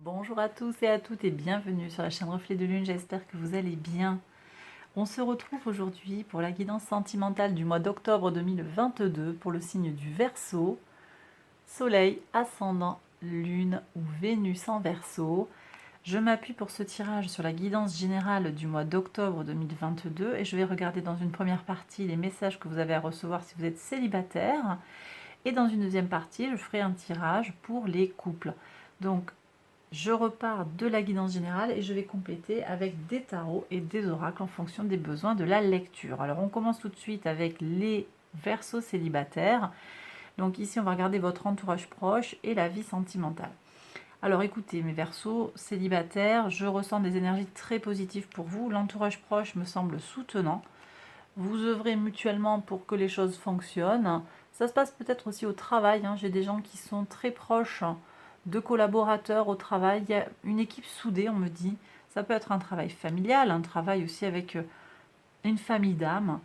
Bonjour à tous et à toutes et bienvenue sur la chaîne Reflet de Lune, j'espère que vous allez bien. On se retrouve aujourd'hui pour la guidance sentimentale du mois d'octobre 2022 pour le signe du Verseau, Soleil, Ascendant, Lune ou Vénus en Verseau. Je m'appuie pour ce tirage sur la guidance générale du mois d'octobre 2022 et je vais regarder dans une première partie les messages que vous avez à recevoir si vous êtes célibataire et dans une deuxième partie je ferai un tirage pour les couples. Donc je repars de la guidance générale et je vais compléter avec des tarots et des oracles en fonction des besoins de la lecture. Alors on commence tout de suite avec les Verseaux célibataires. Donc ici on va regarder votre entourage proche et la vie sentimentale. Alors écoutez mes Verseaux célibataires, je ressens des énergies très positives pour vous. L'entourage proche me semble soutenant. Vous œuvrez mutuellement pour que les choses fonctionnent. Ça se passe peut-être aussi au travail, hein. J'ai des gens qui sont très proches de collaborateurs au travail. Il y a une équipe soudée, on me dit. Ça peut être un travail familial, un travail aussi avec une famille d'âmes.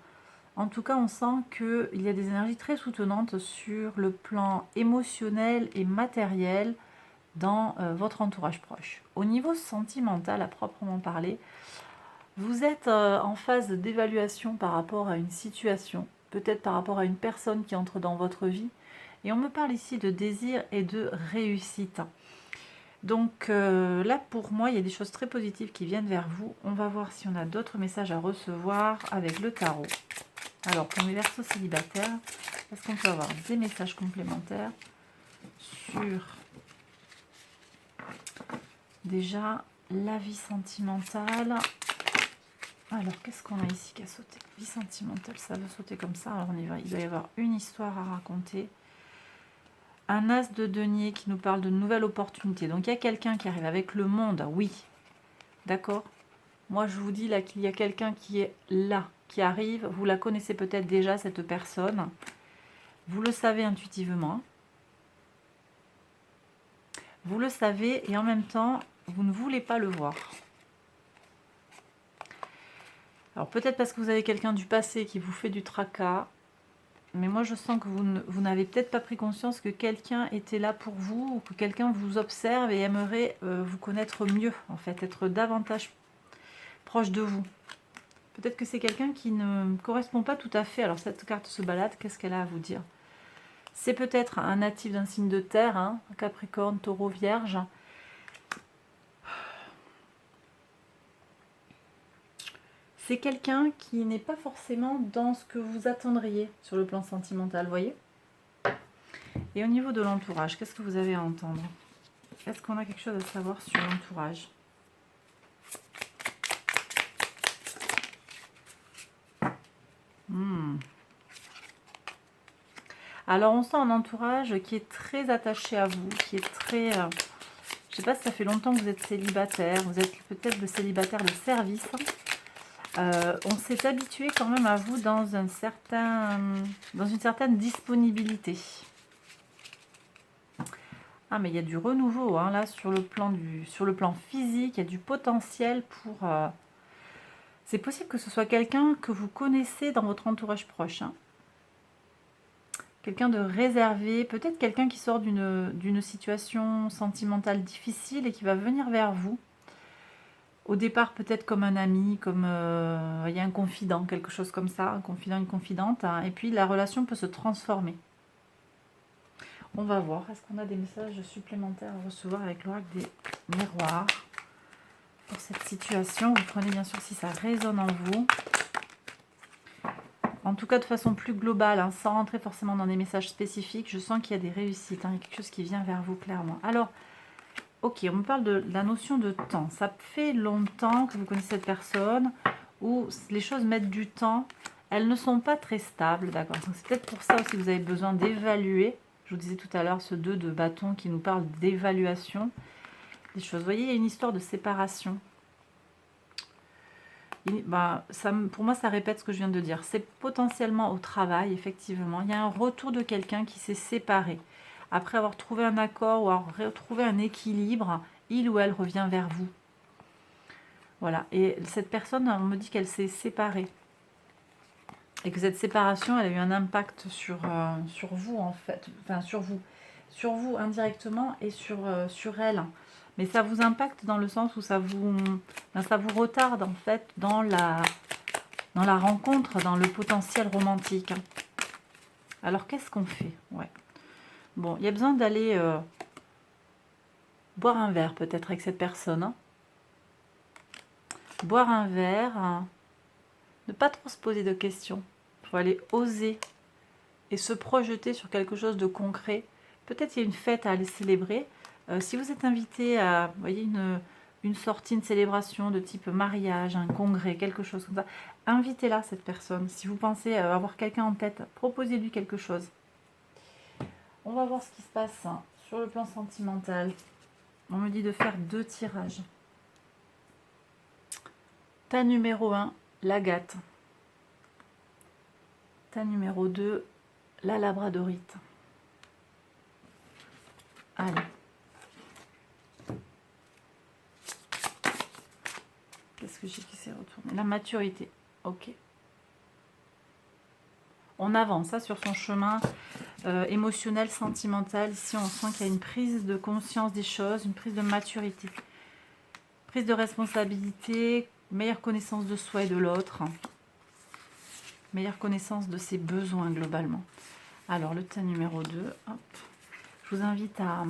En tout cas, on sent qu'il y a des énergies très soutenantes sur le plan émotionnel et matériel dans votre entourage proche. Au niveau sentimental, à proprement parler, vous êtes en phase d'évaluation par rapport à une situation, peut-être par rapport à une personne qui entre dans votre vie. Et on me parle ici de désir et de réussite. Donc là, pour moi, il y a des choses très positives qui viennent vers vous. On va voir si on a d'autres messages à recevoir avec le tarot. Alors, pour mes Verseaux célibataires, est-ce qu'on peut avoir des messages complémentaires sur déjà la vie sentimentale? Alors, qu'est-ce qu'on a ici qui a sauté? Vie sentimentale, ça va sauter comme ça. Alors, on y va. Il doit y avoir une histoire à raconter. Un as de denier qui nous parle de nouvelles opportunités. Donc, il y a quelqu'un qui arrive avec le monde, oui. D'accord? Moi, je vous dis là qu'il y a quelqu'un qui est là, qui arrive. Vous la connaissez peut-être déjà, cette personne. Vous le savez intuitivement. Vous le savez et en même temps, vous ne voulez pas le voir. Alors, peut-être parce que vous avez quelqu'un du passé qui vous fait du tracas. Mais moi, je sens que vous n'avez peut-être pas pris conscience que quelqu'un était là pour vous ou que quelqu'un vous observe et aimerait vous connaître mieux, en fait, être davantage proche de vous. Peut-être que c'est quelqu'un qui ne correspond pas tout à fait. Alors, cette carte se balade, qu'est-ce qu'elle a à vous dire? C'est peut-être un natif d'un signe de terre, hein, Capricorne, Taureau, Vierge. C'est quelqu'un qui n'est pas forcément dans ce que vous attendriez sur le plan sentimental, vous voyez? Et au niveau de l'entourage, qu'est-ce que vous avez à entendre? Est-ce qu'on a quelque chose à savoir sur l'entourage? Alors, on sent un entourage qui est très attaché à vous, qui est très... je ne sais pas si ça fait longtemps que vous êtes célibataire, vous êtes peut-être le célibataire de service. On s'est habitué quand même à vous dans une certaine disponibilité. Ah, mais il y a du renouveau, hein, là, sur le plan physique, il y a du potentiel pour... c'est possible que ce soit quelqu'un que vous connaissez dans votre entourage proche, hein. Quelqu'un de réservé, peut-être quelqu'un qui sort d'une situation sentimentale difficile et qui va venir vers vous. Au départ, peut-être comme un ami, comme il y a un confident, quelque chose comme ça, un confident, une confidente, hein, et puis la relation peut se transformer. On va voir, est-ce qu'on a des messages supplémentaires à recevoir avec l'oracle des miroirs pour cette situation? Vous prenez bien sûr si ça résonne en vous. En tout cas, de façon plus globale, hein, sans rentrer forcément dans des messages spécifiques, je sens qu'il y a des réussites, hein, il y a quelque chose qui vient vers vous clairement. Alors, ok, on me parle de la notion de temps. Ça fait longtemps que vous connaissez cette personne, où les choses mettent du temps. Elles ne sont pas très stables, d'accord? C'est peut-être pour ça aussi que vous avez besoin d'évaluer. Je vous disais tout à l'heure, ce 2 de bâton qui nous parle d'évaluation des choses. Vous voyez, il y a une histoire de séparation. Pour moi, ça répète ce que je viens de dire. C'est potentiellement au travail, effectivement. Il y a un retour de quelqu'un qui s'est séparé. Après avoir trouvé un accord ou avoir retrouvé un équilibre, il ou elle revient vers vous. Voilà. Et cette personne, on me dit qu'elle s'est séparée. Et que cette séparation, elle a eu un impact sur vous, en fait. Enfin, sur vous. Sur vous indirectement et sur elle. Mais ça vous impacte dans le sens où ça vous retarde en fait dans la rencontre, dans le potentiel romantique. Alors qu'est-ce qu'on fait? Ouais. Bon, il y a besoin d'aller boire un verre peut-être avec cette personne. Hein. Boire un verre, hein. Ne pas trop se poser de questions. Il faut aller oser et se projeter sur quelque chose de concret. Peut-être il y a une fête à aller célébrer. Si vous êtes invité à, vous voyez, une sortie, une célébration de type mariage, un congrès, quelque chose comme ça, invitez-la, cette personne. Si vous pensez avoir quelqu'un en tête, proposez-lui quelque chose. On va voir ce qui se passe hein, sur le plan sentimental. On me dit de faire 2 tirages. Ta numéro 1, l'agate. Ta numéro 2, la labradorite. Allez. Qu'est-ce que j'ai qui s'est retourné? La maturité. Ok. On avance hein, sur son chemin émotionnel, sentimental. Ici, on sent qu'il y a une prise de conscience des choses, une prise de maturité. Prise de responsabilité, meilleure connaissance de soi et de l'autre. Meilleure connaissance de ses besoins globalement. Alors, le thème numéro 2. Hop. Je vous invite à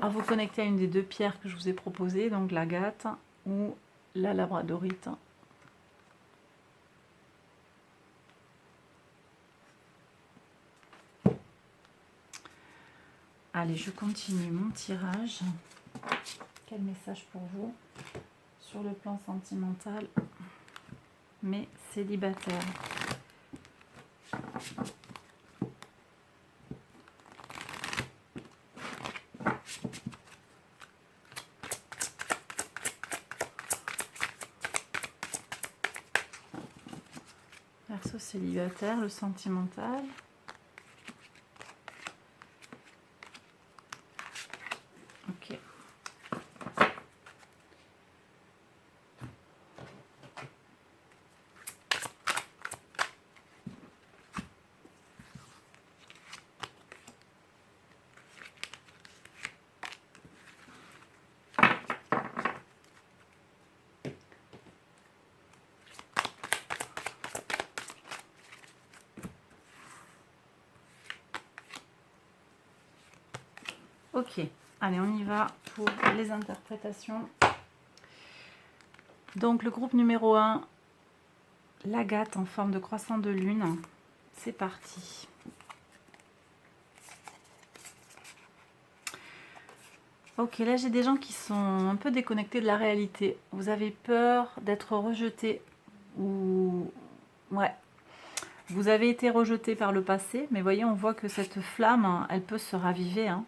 vous connecter à une des 2 pierres que je vous ai proposées, donc l'agate ou la labradorite. Allez, je continue mon tirage. Quel message pour vous sur le plan sentimental, mais célibataire? Verseau célibataire, le sentimental. Ok. Ok, allez, on y va pour les interprétations. Donc, le groupe numéro 1, l'agate en forme de croissant de lune. C'est parti. Ok, là, j'ai des gens qui sont un peu déconnectés de la réalité. Vous avez peur d'être rejeté ou... Ouais. Vous avez été rejeté par le passé, mais voyez, on voit que cette flamme, hein, elle peut se raviver. Hein.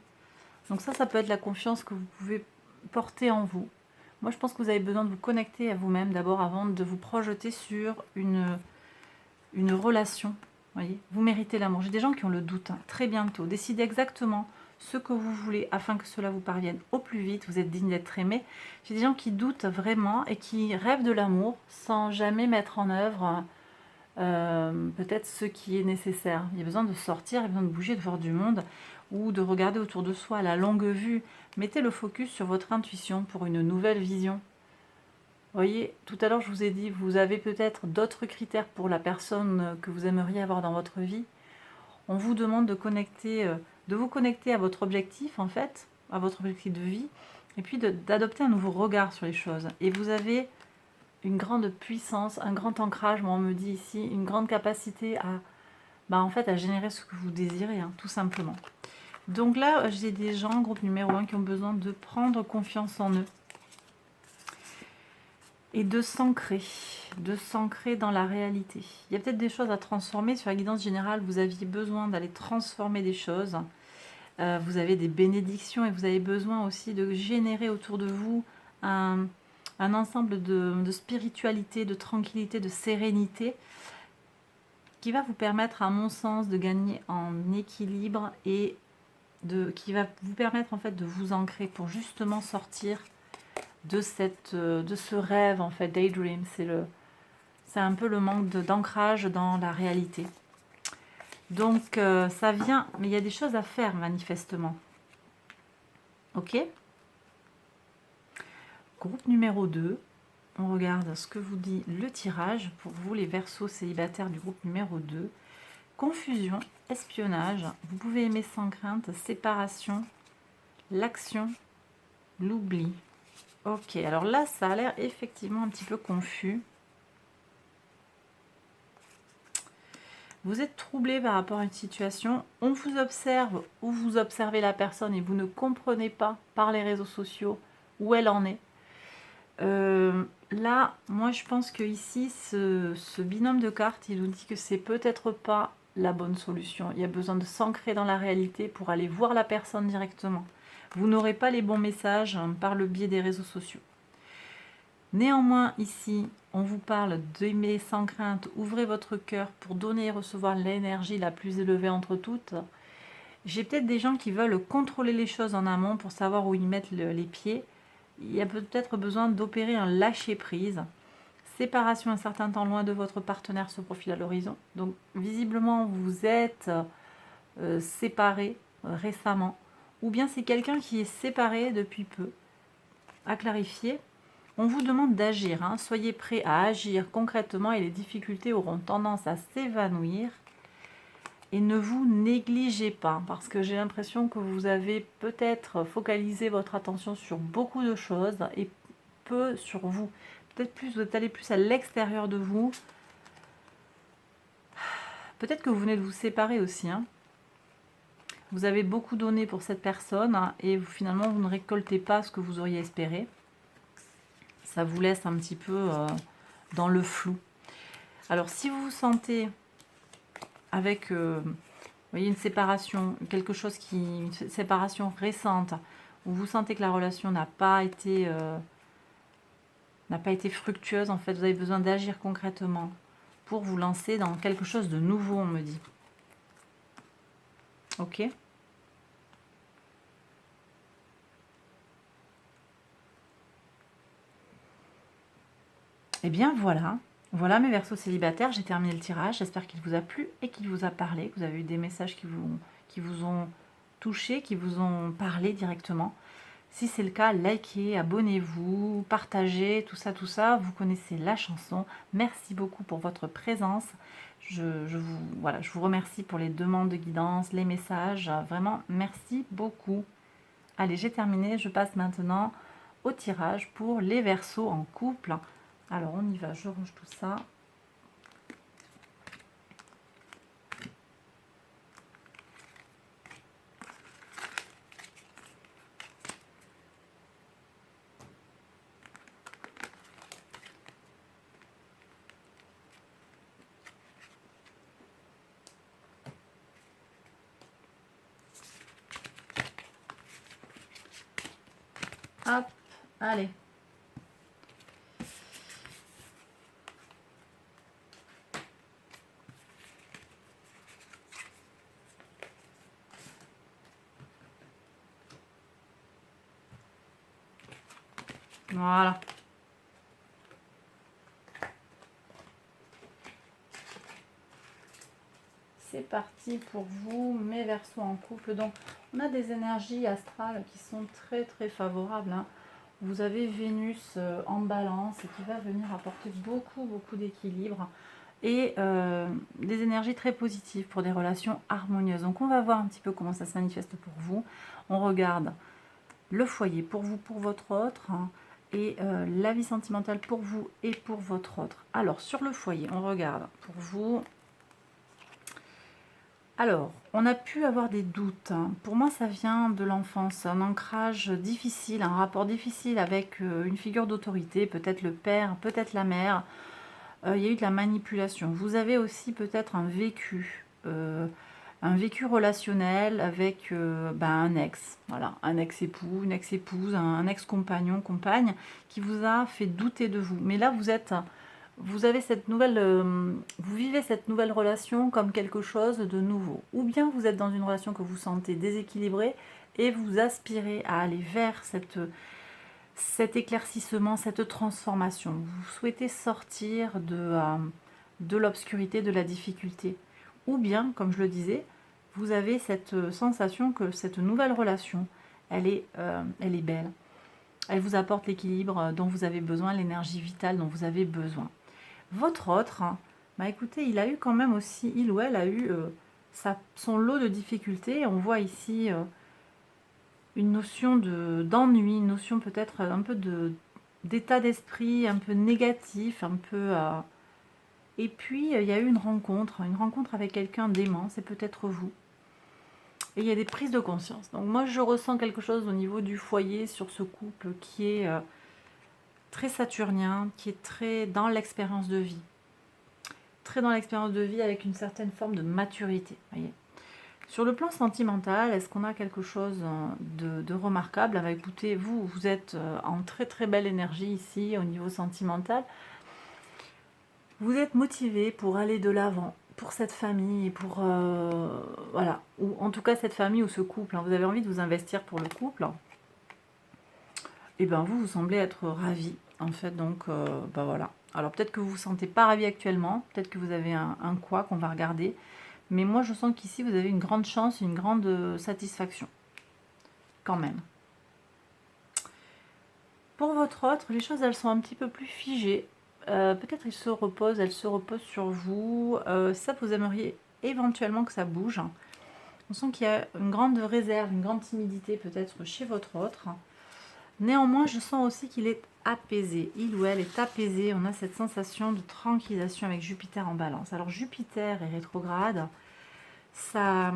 Donc ça peut être la confiance que vous pouvez porter en vous. Moi, je pense que vous avez besoin de vous connecter à vous-même d'abord avant de vous projeter sur une relation. Voyez, vous méritez l'amour. J'ai des gens qui ont le doute. Hein. Très bientôt, décidez exactement ce que vous voulez afin que cela vous parvienne au plus vite. Vous êtes digne d'être aimé. J'ai des gens qui doutent vraiment et qui rêvent de l'amour sans jamais mettre en œuvre peut-être ce qui est nécessaire. Il y a besoin de sortir, il y a besoin de bouger, de voir du monde ou de regarder autour de soi à la longue vue. Mettez le focus sur votre intuition pour une nouvelle vision. Vous voyez, tout à l'heure je vous ai dit, vous avez peut-être d'autres critères pour la personne que vous aimeriez avoir dans votre vie. On vous demande de vous connecter à votre objectif en fait, à votre objectif de vie, et puis d'adopter un nouveau regard sur les choses. Et vous avez une grande puissance, un grand ancrage, moi on me dit ici, une grande capacité en fait, à générer ce que vous désirez, hein, tout simplement. Donc là, j'ai des gens, groupe numéro 1, qui ont besoin de prendre confiance en eux et de s'ancrer dans la réalité. Il y a peut-être des choses à transformer. Sur la guidance générale, vous aviez besoin d'aller transformer des choses. Vous avez des bénédictions et vous avez besoin aussi de générer autour de vous un ensemble de spiritualité, de tranquillité, de sérénité qui va vous permettre, à mon sens, de gagner en équilibre et qui va vous permettre en fait de vous ancrer pour justement sortir de ce rêve en fait, daydream. C'est un peu le manque d'ancrage dans la réalité. Donc ça vient, mais il y a des choses à faire manifestement. Ok ? Groupe numéro 2, on regarde ce que vous dit le tirage pour vous, les Verseaux célibataires du groupe numéro 2. Confusion, espionnage, vous pouvez aimer sans crainte, séparation, l'action, l'oubli. Ok, alors là, ça a l'air effectivement un petit peu confus. Vous êtes troublé par rapport à une situation, on vous observe ou vous observez la personne et vous ne comprenez pas par les réseaux sociaux où elle en est. Là, moi je pense que ici, ce binôme de cartes, il nous dit que c'est peut-être pas la bonne solution. Il y a besoin de s'ancrer dans la réalité pour aller voir la personne directement. Vous n'aurez pas les bons messages par le biais des réseaux sociaux. Néanmoins, ici, on vous parle d'aimer sans crainte, ouvrez votre cœur pour donner et recevoir l'énergie la plus élevée entre toutes. J'ai peut-être des gens qui veulent contrôler les choses en amont pour savoir où ils mettent les pieds. Il y a peut-être besoin d'opérer un lâcher-prise. Séparation un certain temps loin de votre partenaire se profile à l'horizon. Donc, visiblement, vous êtes séparés récemment. Ou bien c'est quelqu'un qui est séparé depuis peu. À clarifier. On vous demande d'agir, hein. Soyez prêts à agir concrètement et les difficultés auront tendance à s'évanouir. Et ne vous négligez pas, parce que j'ai l'impression que vous avez peut-être focalisé votre attention sur beaucoup de choses et peu sur vous. Peut-être plus, vous êtes allé plus à l'extérieur de vous. Peut-être que vous venez de vous séparer aussi, hein. Vous avez beaucoup donné pour cette personne hein, et finalement vous ne récoltez pas ce que vous auriez espéré. Ça vous laisse un petit peu dans le flou. Alors si vous vous sentez avec vous voyez, une séparation, une séparation récente, où vous sentez que la relation n'a pas été fructueuse, en fait, vous avez besoin d'agir concrètement pour vous lancer dans quelque chose de nouveau, on me dit. Ok ? Et bien voilà. Voilà mes Verseaux célibataires, j'ai terminé le tirage. J'espère qu'il vous a plu et qu'il vous a parlé, que vous avez eu des messages qui vous ont touché, qui vous ont parlé directement. Si c'est le cas, likez, abonnez-vous, partagez, tout ça, vous connaissez la chanson. Merci beaucoup pour votre présence. Je vous remercie pour les demandes de guidance, les messages. Vraiment, merci beaucoup. Allez, j'ai terminé. Je passe maintenant au tirage pour les Verseaux en couple. Alors, on y va. Je range tout ça. Hop, allez. Voilà. C'est parti pour vous, mes Verseaux en couple. Donc, on a des énergies astrales qui sont très très favorables, hein. Vous avez Vénus en balance et qui va venir apporter beaucoup d'équilibre et des énergies très positives pour des relations harmonieuses. Donc, on va voir un petit peu comment ça se manifeste pour vous. On regarde le foyer pour vous, pour votre autre, hein, et la vie sentimentale pour vous et pour votre autre. Alors, sur le foyer, on regarde pour vous. Alors, on a pu avoir des doutes, hein. Pour moi, ça vient de l'enfance, un ancrage difficile, un rapport difficile avec une figure d'autorité, peut-être le père, peut-être la mère. Il y a eu de la manipulation. Vous avez aussi peut-être un vécu relationnel avec un ex, voilà, un ex-époux, une ex-épouse, un ex-compagnon, compagne, qui vous a fait douter de vous. Mais là, vous avez cette nouvelle, vous vivez cette nouvelle relation comme quelque chose de nouveau. Ou bien vous êtes dans une relation que vous sentez déséquilibrée et vous aspirez à aller vers cet éclaircissement, cette transformation. Vous souhaitez sortir de l'obscurité, de la difficulté. Ou bien, comme je le disais, vous avez cette sensation que cette nouvelle relation, elle est belle. Elle vous apporte l'équilibre dont vous avez besoin, l'énergie vitale dont vous avez besoin. Votre autre, hein, bah écoutez, il a eu quand même aussi, il ou elle a eu son lot de difficultés. On voit ici une notion d'ennui, une notion peut-être un peu d'état d'esprit, un peu négatif, un peu... Et puis, il y a eu une rencontre avec quelqu'un d'aimant, c'est peut-être vous. Et il y a des prises de conscience. Donc moi, je ressens quelque chose au niveau du foyer sur ce couple qui est très saturnien, qui est très dans l'expérience de vie. Très dans l'expérience de vie avec une certaine forme de maturité. Voyez. Sur le plan sentimental, est-ce qu'on a quelque chose de remarquable? Ah bah, écoutez, vous êtes en très très belle énergie ici au niveau sentimental. Vous êtes motivé pour aller de l'avant, pour cette famille, pour voilà, ou en tout cas cette famille ou ce couple, hein, vous avez envie de vous investir pour le couple, et bien vous semblez être ravi, en fait, donc ben voilà. Alors peut-être que vous vous sentez pas ravi actuellement, peut-être que vous avez un quoi qu'on va regarder, mais moi je sens qu'ici vous avez une grande chance, une grande satisfaction, quand même. Pour votre autre, les choses elles sont un petit peu plus figées. Peut-être elle se repose sur vous. Ça, vous aimeriez éventuellement que ça bouge. On sent qu'il y a une grande réserve, une grande timidité peut-être chez votre autre. Néanmoins, je sens aussi qu'il est apaisé. Il ou elle est apaisé. On a cette sensation de tranquillisation avec Jupiter en balance. Alors Jupiter est rétrograde. Ça,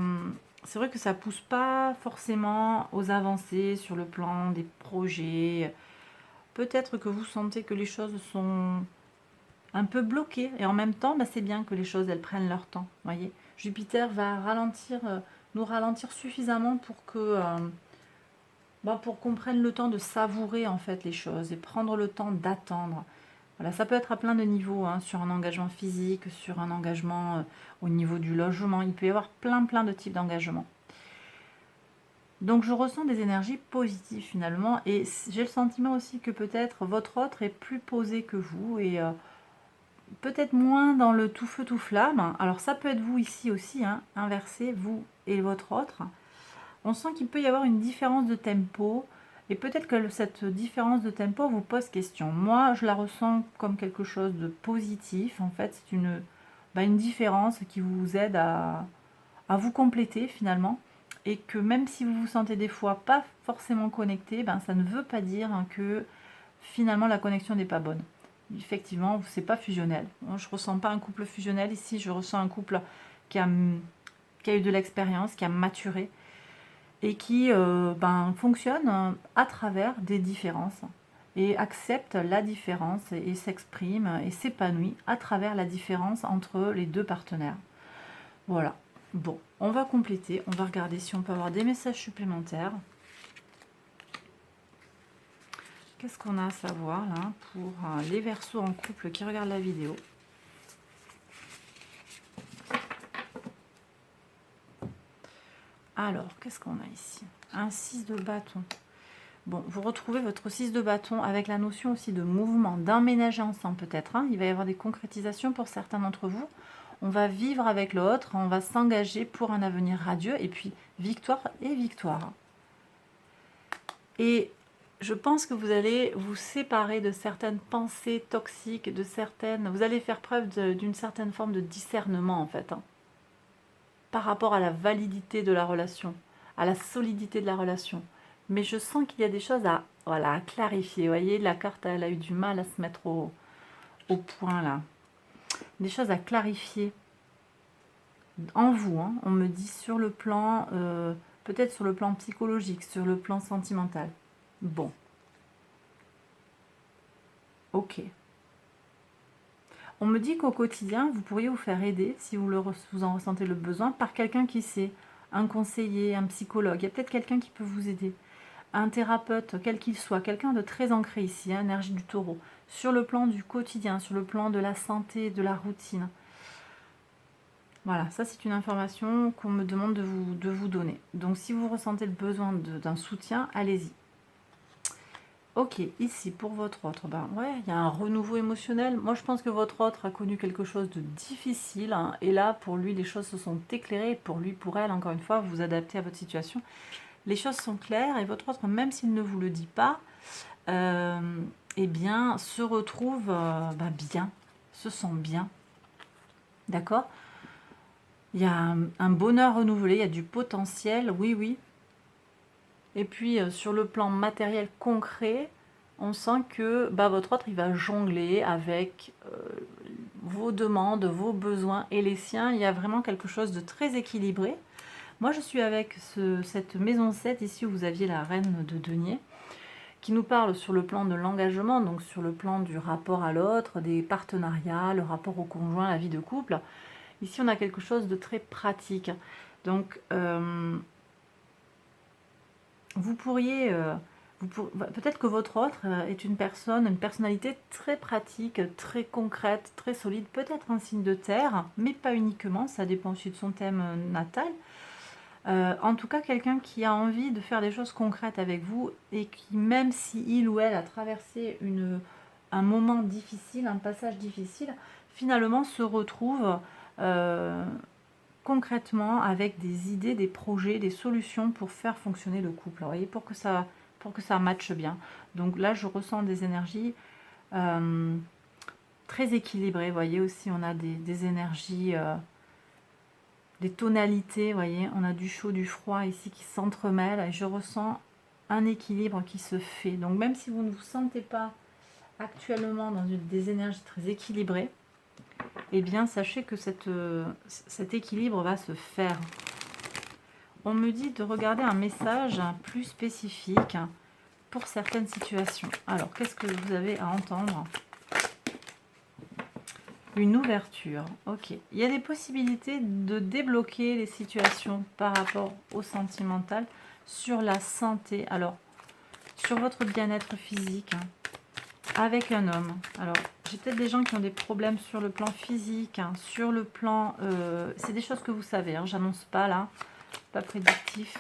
c'est vrai que ça pousse pas forcément aux avancées sur le plan des projets. Peut-être que vous sentez que les choses sont un peu bloquées. Et en même temps, bah, c'est bien que les choses, elles prennent leur temps. Voyez, Jupiter va ralentir, nous ralentir suffisamment pour qu'on prenne le temps de savourer en fait les choses et prendre le temps d'attendre. Voilà, ça peut être à plein de niveaux, hein, sur un engagement physique, sur un engagement au niveau du logement. Il peut y avoir plein de types d'engagement. Donc je ressens des énergies positives finalement, et j'ai le sentiment aussi que peut-être votre autre est plus posé que vous, et peut-être moins dans le tout feu tout flamme. Alors ça peut être vous ici aussi, hein, inversé, vous et votre autre. On sent qu'il peut y avoir une différence de tempo, et peut-être que cette différence de tempo vous pose question. Moi je la ressens comme quelque chose de positif, en fait c'est une différence qui vous aide à vous compléter finalement, et que même si vous vous sentez des fois pas forcément connecté, ça ne veut pas dire que finalement la connexion n'est pas bonne. Effectivement, c'est pas fusionnel. Moi, je ressens pas un couple fusionnel ici, je ressens un couple qui a eu de l'expérience, qui a maturé, et qui fonctionne à travers des différences, et accepte la différence, et s'exprime et s'épanouit à travers la différence entre les deux partenaires. Voilà. Bon, on va compléter, on va regarder si on peut avoir des messages supplémentaires. Qu'est-ce qu'on a à savoir là pour les Verseaux en couple qui regardent la vidéo? Alors, qu'est-ce qu'on a ici? Un 6 de bâton. Bon, vous retrouvez votre 6 de bâton avec la notion aussi de mouvement, d'emménager ensemble peut-être, hein. Il va y avoir des concrétisations pour certains d'entre vous. On va vivre avec l'autre, on va s'engager pour un avenir radieux, et puis victoire et victoire. Et je pense que vous allez vous séparer de certaines pensées toxiques, vous allez faire preuve d'une certaine forme de discernement en fait, hein, par rapport à la validité de la relation, à la solidité de la relation. Mais je sens qu'il y a des choses à clarifier. Vous voyez, la carte, elle a eu du mal à se mettre au point là. Des choses à clarifier en vous, hein. On me dit sur le plan, peut-être sur le plan psychologique, sur le plan sentimental. Bon. Ok. On me dit qu'au quotidien, vous pourriez vous faire aider, si vous en ressentez le besoin, par quelqu'un qui sait, un conseiller, un psychologue. Il y a peut-être quelqu'un qui peut vous aider. Un thérapeute, quel qu'il soit, quelqu'un de très ancré ici, hein, énergie du taureau, sur le plan du quotidien, sur le plan de la santé, de la routine. Voilà, ça c'est une information qu'on me demande de vous donner. Donc si vous ressentez le besoin d'un soutien, allez-y. Ok, ici pour votre autre, ouais, il y a un renouveau émotionnel. Moi je pense que votre autre a connu quelque chose de difficile, hein, et là pour lui les choses se sont éclairées. Pour lui, pour elle, encore une fois, vous vous adaptez à votre situation. Les choses sont claires, et votre autre, même s'il ne vous le dit pas, eh bien, se retrouve bien, se sent bien. D'accord? Il y a un bonheur renouvelé, il y a du potentiel, oui, oui. Et puis, sur le plan matériel concret, on sent que votre autre, il va jongler avec vos demandes, vos besoins et les siens. Il y a vraiment quelque chose de très équilibré. Moi, je suis avec cette maison 7, ici où vous aviez la reine de denier, qui nous parle sur le plan de l'engagement, donc sur le plan du rapport à l'autre, des partenariats, le rapport au conjoint, la vie de couple. Ici, on a quelque chose de très pratique. Donc, vous pourriez... peut-être que votre autre est une personnalité très pratique, très concrète, très solide, peut-être un signe de terre, mais pas uniquement, ça dépend aussi de son thème natal. En tout cas, quelqu'un qui a envie de faire des choses concrètes avec vous et qui, même si il ou elle a traversé un moment difficile, un passage difficile, finalement se retrouve concrètement avec des idées, des projets, des solutions pour faire fonctionner le couple. Vous voyez, pour que ça matche bien. Donc là, je ressens des énergies très équilibrées. Vous voyez aussi, on a des énergies... des tonalités, vous voyez, on a du chaud, du froid ici qui s'entremêlent et je ressens un équilibre qui se fait. Donc même si vous ne vous sentez pas actuellement dans des énergies très équilibrées, eh bien sachez que cet équilibre va se faire. On me dit de regarder un message plus spécifique pour certaines situations. Alors, qu'est-ce que vous avez à entendre ? Une ouverture, ok. Il y a des possibilités de débloquer les situations par rapport au sentimental sur la santé. Alors, sur votre bien-être physique, avec un homme. Alors, j'ai peut-être des gens qui ont des problèmes sur le plan physique, sur le plan... c'est des choses que vous savez, j'annonce pas là, pas prédictif.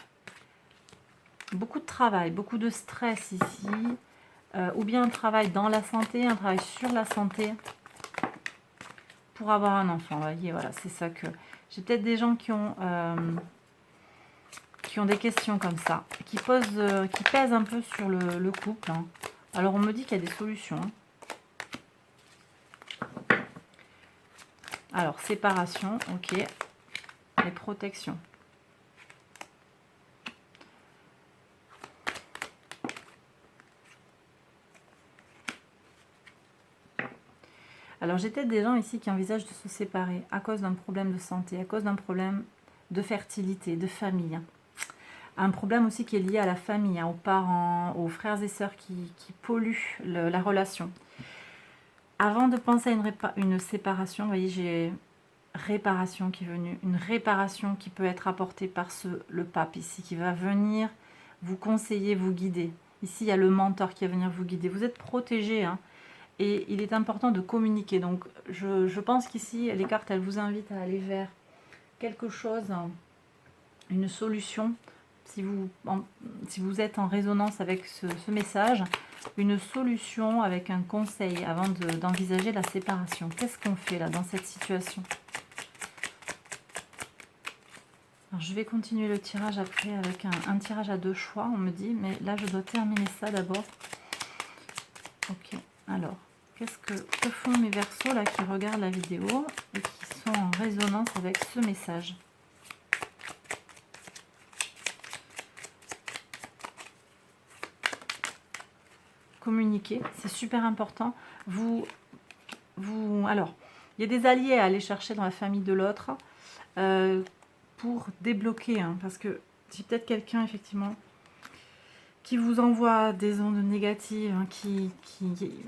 Beaucoup de travail, beaucoup de stress ici. Ou bien un travail dans la santé, un travail sur la santé. Pour avoir un enfant, vous voyez, voilà, c'est ça que... J'ai peut-être des gens qui ont des questions comme ça, qui pèsent un peu sur le couple. Alors, on me dit qu'il y a des solutions. Alors, séparation, ok. Et protection. Alors, j'ai peut-être des gens ici qui envisagent de se séparer à cause d'un problème de santé, à cause d'un problème de fertilité, de famille. Un problème aussi qui est lié à la famille, aux parents, aux frères et sœurs qui polluent la relation. Avant de penser à une séparation, vous voyez, j'ai réparation qui est venue. Une réparation qui peut être apportée par le pape ici, qui va venir vous conseiller, vous guider. Ici, il y a le mentor qui va venir vous guider. Vous êtes protégé, et il est important de communiquer. Donc, je pense qu'ici, les cartes, elles vous invitent à aller vers quelque chose, une solution. Si vous êtes en résonance avec ce message, une solution avec un conseil avant d'envisager la séparation. Qu'est-ce qu'on fait là dans cette situation ? Alors, je vais continuer le tirage après avec un tirage à 2 choix, on me dit, mais là je dois terminer ça d'abord. Ok, alors, que font mes Verseaux là qui regardent la vidéo et qui sont en résonance avec ce message ? Communiquer, c'est super important. Alors, il y a des alliés à aller chercher dans la famille de l'autre pour débloquer, parce que j'ai peut-être quelqu'un effectivement qui vous envoie des ondes négatives,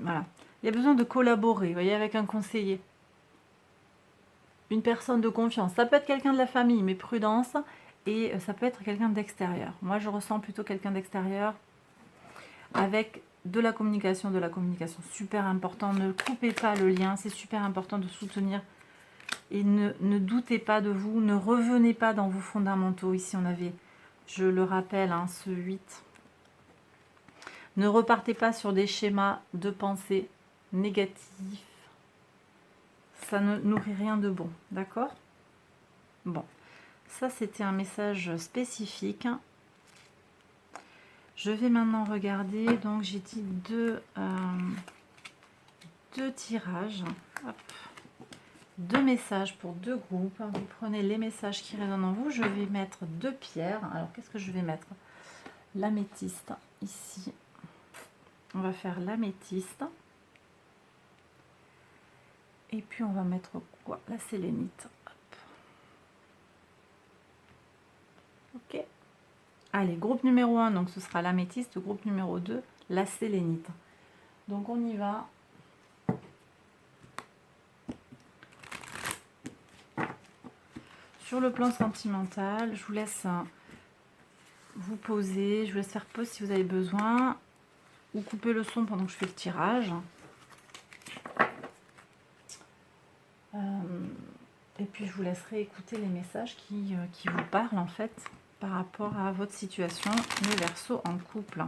voilà. Il y a besoin de collaborer, vous voyez, avec un conseiller. Une personne de confiance. Ça peut être quelqu'un de la famille, mais prudence. Et ça peut être quelqu'un d'extérieur. Moi, je ressens plutôt quelqu'un d'extérieur avec de la communication. Super important. Ne coupez pas le lien. C'est super important de soutenir. Et ne doutez pas de vous. Ne revenez pas dans vos fondamentaux. Ici, on avait, je le rappelle, ce 8. Ne repartez pas sur des schémas de pensée négatifs. Ça ne nourrit rien de bon. D'accord ? Bon. Ça, c'était un message spécifique. Je vais maintenant regarder, donc j'ai dit deux tirages, hop, 2 messages pour 2 groupes. Vous prenez les messages qui résonnent en vous. Je vais mettre 2 pierres. Alors qu'est-ce que je vais mettre? L'améthyste ici. On va faire l'améthyste. Et puis on va mettre quoi? La sélénite. Hop. Ok. Allez, groupe numéro 1, donc ce sera l'améthyste. Groupe numéro 2, la sélénite. Donc on y va. Sur le plan sentimental, je vous laisse vous poser. Je vous laisse faire pause si vous avez besoin. Ou couper le son pendant que je fais le tirage. Et puis je vous laisserai écouter les messages qui vous parlent en fait par rapport à votre situation, le Verseau en couple.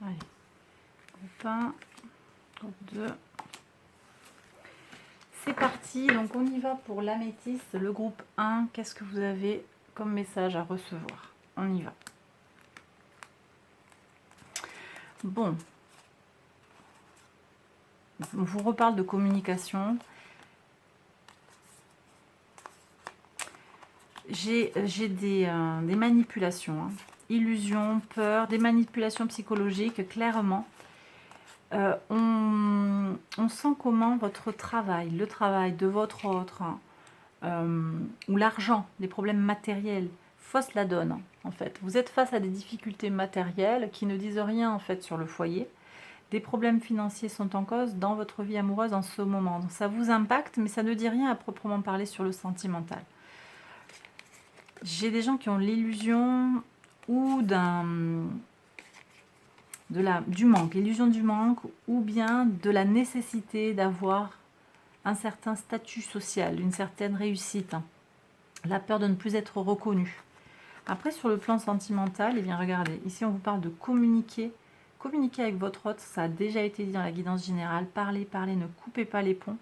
Allez, groupe 1, groupe 2. C'est parti, donc on y va pour l'améthyste, le groupe 1. Qu'est-ce que vous avez comme message à recevoir? On y va. Bon, on vous reparle de communication. J'ai des manipulations, hein. Illusions, peurs, des manipulations psychologiques, clairement. On sent comment votre travail, le travail de votre autre, ou l'argent, les problèmes matériels, fausse la donne, en fait. Vous êtes face à des difficultés matérielles qui ne disent rien, en fait, sur le foyer. Des problèmes financiers sont en cause dans votre vie amoureuse en ce moment. Donc ça vous impacte, mais ça ne dit rien à proprement parler sur le sentimental. J'ai des gens qui ont l'illusion ou du manque, l'illusion du manque, ou bien de la nécessité d'avoir un certain statut social, une certaine réussite, la peur de ne plus être reconnu. Après, sur le plan sentimental, eh bien regardez, ici on vous parle de communiquer. Communiquer avec votre hôte, ça a déjà été dit dans la guidance générale. Parlez, parlez, ne coupez pas les ponts.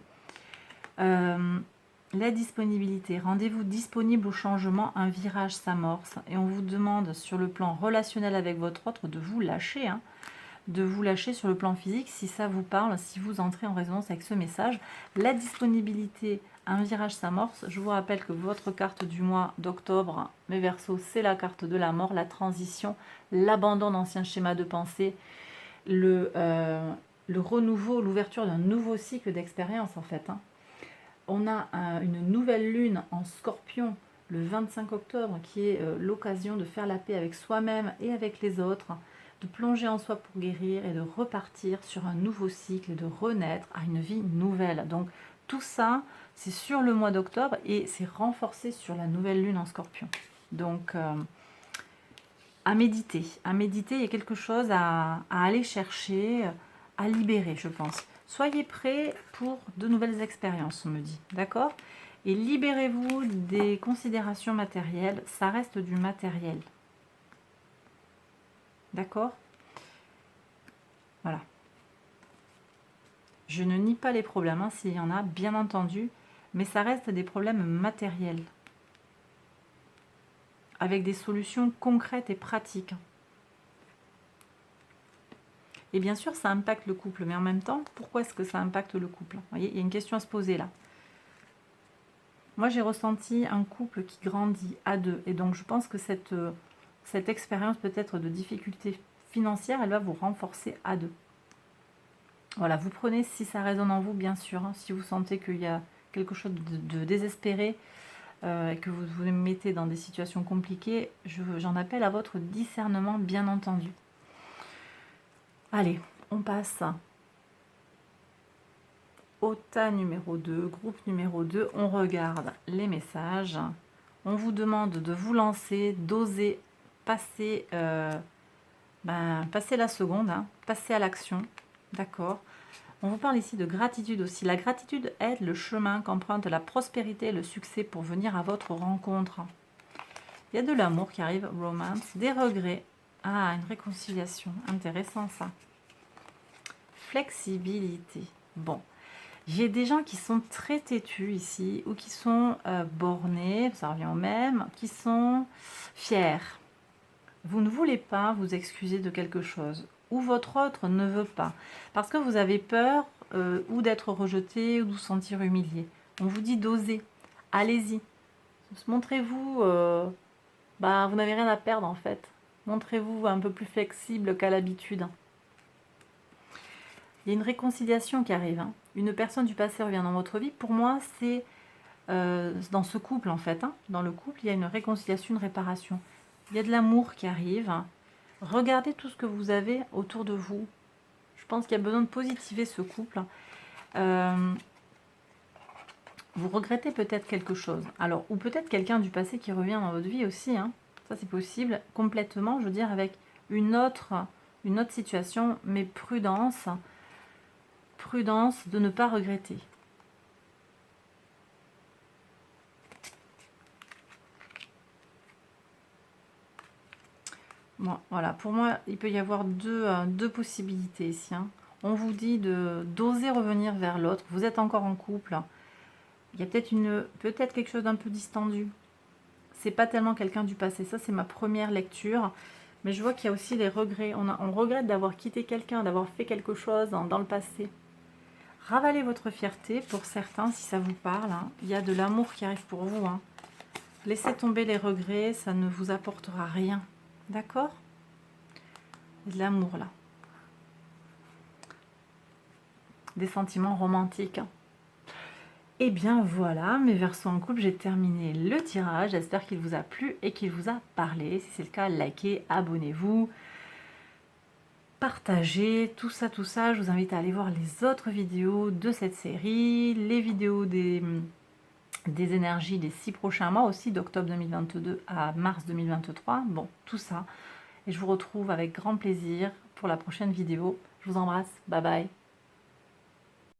La disponibilité, rendez-vous disponible au changement, un virage s'amorce. Et on vous demande sur le plan relationnel avec votre autre de vous lâcher, hein, de vous lâcher sur le plan physique si ça vous parle, si vous entrez en résonance avec ce message. La disponibilité, un virage s'amorce. Je vous rappelle que votre carte du mois d'octobre, mes Verseaux, c'est la carte de la mort, la transition, l'abandon d'anciens schémas de pensée, le renouveau, l'ouverture d'un nouveau cycle d'expérience en fait, hein. On a une nouvelle lune en Scorpion le 25 octobre qui est l'occasion de faire la paix avec soi-même et avec les autres, de plonger en soi pour guérir et de repartir sur un nouveau cycle, de renaître à une vie nouvelle. Donc tout ça, c'est sur le mois d'octobre et c'est renforcé sur la nouvelle lune en Scorpion. Donc à méditer, il y a quelque chose à aller chercher, à libérer, je pense. Soyez prêts pour de nouvelles expériences, on me dit, d'accord? Et libérez-vous des considérations matérielles, ça reste du matériel. D'accord? Voilà. Je ne nie pas les problèmes, hein, s'il y en a, bien entendu, mais ça reste des problèmes matériels, avec des solutions concrètes et pratiques. Et bien sûr, ça impacte le couple, mais en même temps, pourquoi est-ce que ça impacte le couple? Vous voyez, il y a une question à se poser là. Moi, j'ai ressenti un couple qui grandit à deux. Et donc, je pense que cette expérience peut-être de difficulté financière, elle va vous renforcer à deux. Voilà, vous prenez si ça résonne en vous, bien sûr. Hein, si vous sentez qu'il y a quelque chose de désespéré et que vous vous mettez dans des situations compliquées, j'en appelle à votre discernement, bien entendu. Allez, on passe au tas numéro 2, groupe numéro 2. On regarde les messages. On vous demande de vous lancer, d'oser passer, passer la seconde, hein, passer à l'action. D'accord. On vous parle ici de gratitude aussi. La gratitude aide le chemin qu'emprunte la prospérité et le succès pour venir à votre rencontre. Il y a de l'amour qui arrive, romance, des regrets. Ah, une réconciliation. Intéressant ça. Flexibilité. Bon. J'ai des gens qui sont très têtus ici, ou qui sont bornés, ça revient au même, qui sont fiers. Vous ne voulez pas vous excuser de quelque chose, ou votre autre ne veut pas, parce que vous avez peur ou d'être rejeté, ou de vous sentir humilié. On vous dit d'oser, allez-y. Montrez-vous, vous n'avez rien à perdre en fait. Montrez-vous un peu plus flexible qu'à l'habitude. Il y a une réconciliation qui arrive. Hein. Une personne du passé revient dans votre vie. Pour moi, c'est dans ce couple en fait. Hein. Dans le couple, il y a une réconciliation, une réparation. Il y a de l'amour qui arrive. Regardez tout ce que vous avez autour de vous. Je pense qu'il y a besoin de positiver ce couple. Vous regrettez peut-être quelque chose. Alors, ou peut-être quelqu'un du passé qui revient dans votre vie aussi. Hein. Ça, c'est possible. Complètement, je veux dire, avec une autre situation, mais prudence. Prudence de ne pas regretter. Bon, voilà, pour moi, il peut y avoir deux possibilités ici. Hein. On vous dit d'oser revenir vers l'autre. Vous êtes encore en couple. Il y a peut-être quelque chose d'un peu distendu. C'est pas tellement quelqu'un du passé. Ça, c'est ma première lecture. Mais je vois qu'il y a aussi les regrets. On regrette d'avoir quitté quelqu'un, d'avoir fait quelque chose dans le passé. Ravalez votre fierté pour certains, si ça vous parle. Hein. Il y a de l'amour qui arrive pour vous. Hein. Laissez tomber les regrets, ça ne vous apportera rien. D'accord? De l'amour, là. Des sentiments romantiques. Hein. Et bien voilà, mes Verseaux en couple, j'ai terminé le tirage. J'espère qu'il vous a plu et qu'il vous a parlé. Si c'est le cas, likez, abonnez-vous. Partagez, tout ça, je vous invite à aller voir les autres vidéos de cette série, les vidéos des énergies des 6 prochains mois aussi, d'octobre 2022 à mars 2023, bon, tout ça. Et je vous retrouve avec grand plaisir pour la prochaine vidéo. Je vous embrasse, bye bye.